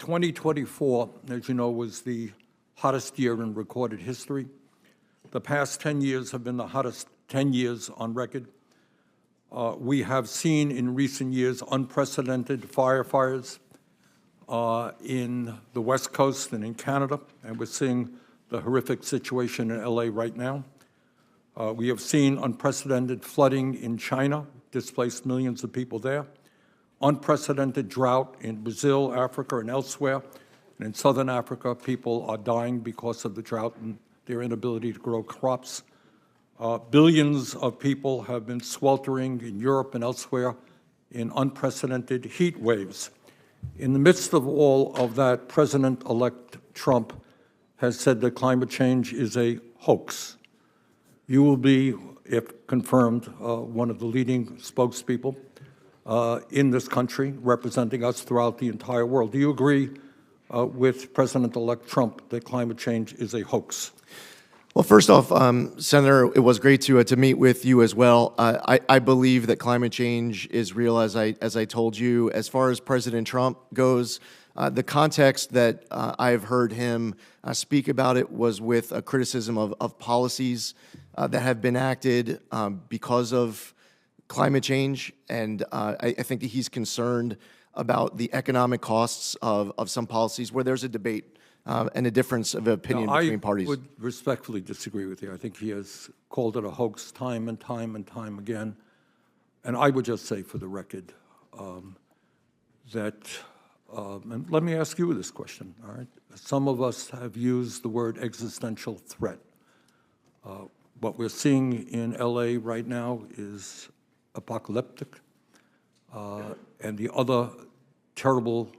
2024, as you know, was the hottest year in recorded history. The past 10 years have been the hottest 10 years on record. We have seen in recent years unprecedented fires in the West Coast and in Canada, and we're seeing the horrific situation in LA right now. We have seen unprecedented flooding in China, displaced millions of people there. Unprecedented drought in Brazil, Africa, and elsewhere. And in southern Africa, people are dying because of the drought and their inability to grow crops. Billions of people have been sweltering in Europe and elsewhere in unprecedented heat waves. In the midst of all of that, President-elect Trump has said that climate change is a hoax. You will be, if confirmed, one of the leading spokespeople in this country, representing us throughout the entire world. Do you agree with President-elect Trump that climate change is a hoax? Well, first off, Senator, it was great to meet with you as well. I believe that climate change is real, as I told you. As far as President Trump goes, the context that I've heard him speak about it was with a criticism of policies that have been acted because of climate change, and I think that he's concerned about the economic costs of some policies where there's a debate and a difference of opinion between parties. I would respectfully disagree with you. I think he has called it a hoax time and time and time again. And I would just say for the record that, and let me ask you this question, all right? Some of us have used the word existential threat. What we're seeing in LA right now is apocalyptic, and the other terrible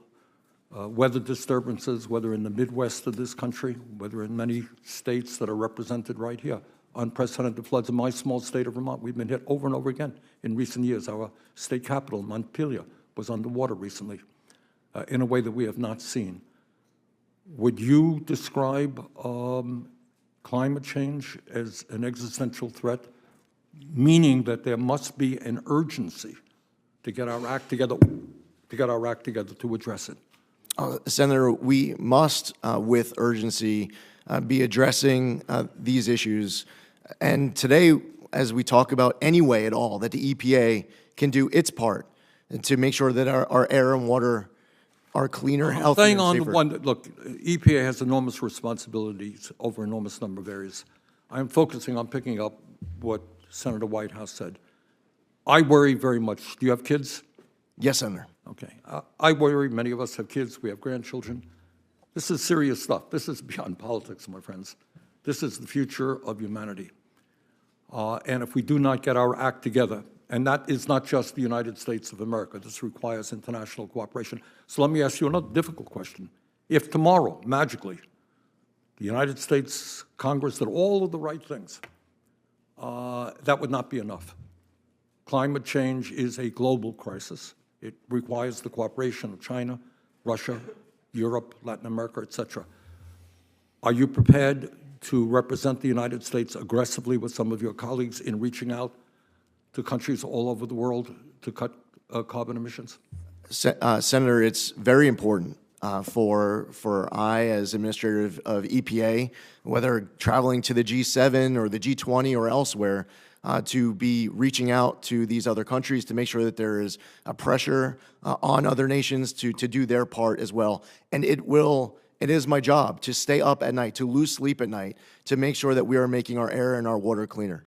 weather disturbances, whether in the Midwest of this country, whether in many states that are represented right here, unprecedented floods in my small state of Vermont. We've been hit over and over again in recent years. Our state capital, Montpelier, was underwater recently in a way that we have not seen. Would you describe climate change as an existential threat, meaning that there must be an urgency to get our act together, to address it? Senator, we must, with urgency, be addressing these issues. And today, as we talk about any way at all that the EPA can do its part to make sure that our air and water are cleaner, healthier, Staying on safer. the one, look, EPA has enormous responsibilities over an enormous number of areas. I'm focusing on picking up what Senator Whitehouse said. I worry very much. Do you have kids? Yes, Senator. Okay. I worry. Many of us have kids. We have grandchildren. This is serious stuff. This is beyond politics, my friends. This is the future of humanity. And if we do not get our act together, and that is not just the United States of America, this requires international cooperation. So let me ask you another difficult question. If tomorrow, magically, the United States Congress did all of the right things, that would not be enough. Climate change is a global crisis. It requires the cooperation of China, Russia, Europe, Latin America, etc. Are you prepared to represent the United States aggressively with some of your colleagues in reaching out to countries all over the world to cut carbon emissions? Senator, it's very important for I, as administrator of EPA, whether traveling to the G7 or the G20 or elsewhere, to be reaching out to these other countries to make sure that there is a pressure on other nations to do their part as well. And it is my job to stay up at night, to lose sleep at night, to make sure that we are making our air and our water cleaner.